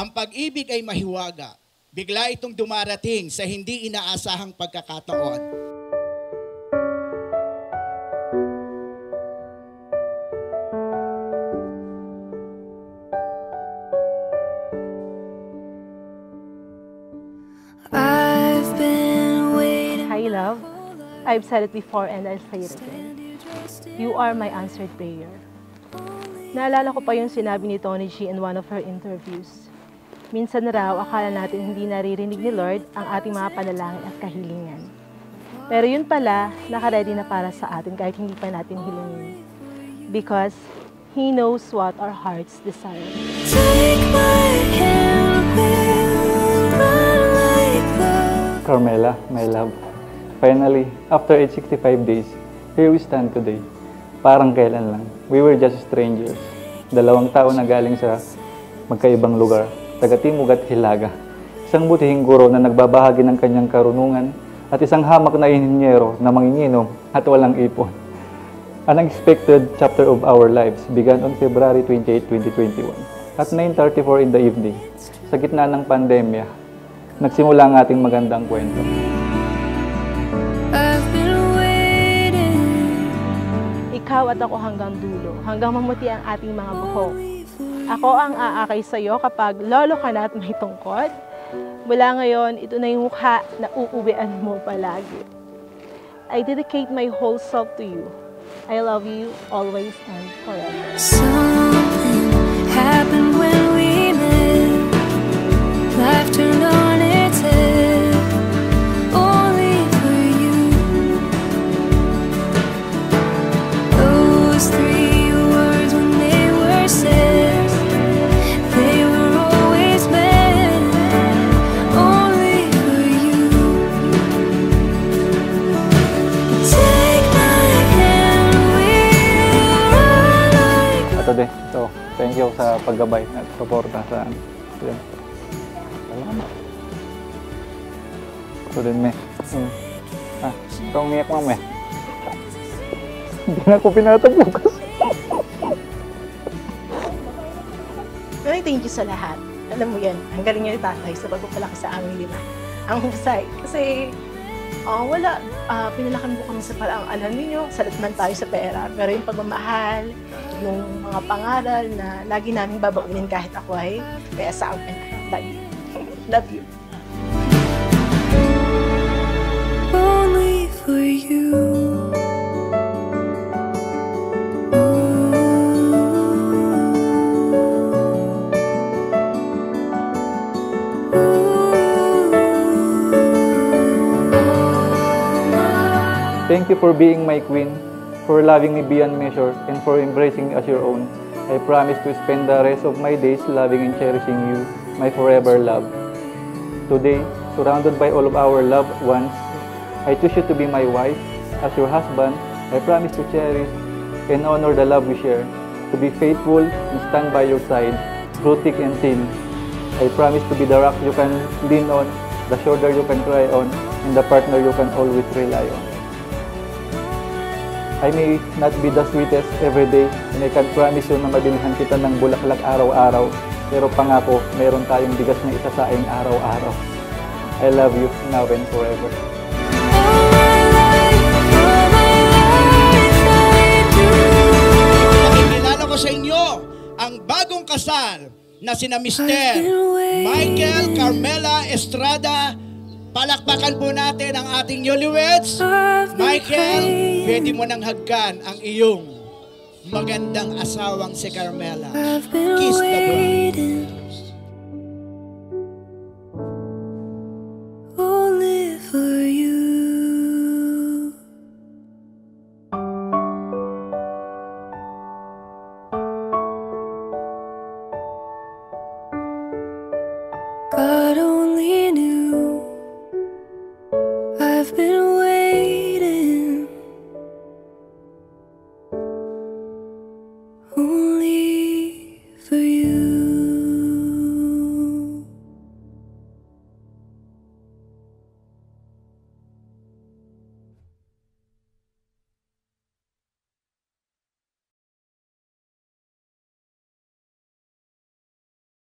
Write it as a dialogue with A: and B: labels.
A: Ang pag-ibig ay mahiwaga. Bigla itong dumarating sa hindi inaasahang pagkakataon.
B: Hi, love. I've said it before and I'll say it again. You are my answered prayer. Naalala ko pa yung sinabi ni Tony G in one of her interviews. Minsan raw, akala natin hindi naririnig ni Lord ang ating mga panalangin at kahilingan. Pero yun pala, nakaready na para sa atin kahit hindi pa natin hilingin. Because He knows what our hearts desire. Take my hand, we'll run like love.
C: Carmela, my love. Finally, after 865 days, here we stand today. Parang kailan lang. We were just strangers. 2 tao na galing sa magkaibang lugar, taga-timog at hilaga. Isang butihing guro na nagbabahagi ng kanyang karunungan at isang hamak na inhinyero na manginginom at walang ipon. An unexpected chapter of our lives began on February 28, 2021 at 9:34 in the evening. Sa gitna ng pandemya, nagsimula ang ating magandang kwento.
B: Ikaw at ako hanggang dulo, hanggang mamuti ang ating mga buhok. Ako ang aakay sa iyo kapag lolo ka na at may tungkod. Mula ngayon, ito na yung mukha na uuwian mo palagi. I dedicate my whole self to you. I love you always and forever. Something happened when we met. Life turned on its head. Only for you. Those 3 words when they were said, they were always meant. Only for you. Take my hand, we'll run like.
C: Ato de, so, thank you sa paggabay at suporta sa yun. Salamat. Ito din, me. Ito ang umiyak mo, me. Hindi na ako pinatabukas.
B: Thank you sa lahat. Alam mo yan, ang galing niya ni tatay sa pagpapalaki sa aming 5. Ang husay. Kasi, pinalakan mo kami sa paraang alam ninyo, salat man tayo sa pera. Pero yung pagmamahal, yung mga pangaral na lagi namin babaunin kahit ako ay kaya sa akin. Love you. Only for you.
C: Thank you for being my queen, for loving me beyond measure, and for embracing me as your own. I promise to spend the rest of my days loving and cherishing you, my forever love. Today, surrounded by all of our loved ones, I choose you to be my wife. As your husband, I promise to cherish and honor the love we share, to be faithful and stand by your side, through thick and thin. I promise to be the rock you can lean on, the shoulder you can cry on, and the partner you can always rely on. I may not be the sweetest every day, and I can promise you na mabilihan kita ng bulaklak araw-araw, pero pangako, meron tayong bigas na isasaing araw-araw. I love you now and forever.
A: Pakikilala ko sa inyo ang bagong kasal na sina Mr. Michael Carmela Estrada. Palakpakan po natin ang ating newlyweds. Michael, pwede mo nang hagkan ang iyong magandang asawang si Carmela. Kiss the bride.
D: Only for you. God only knew I've been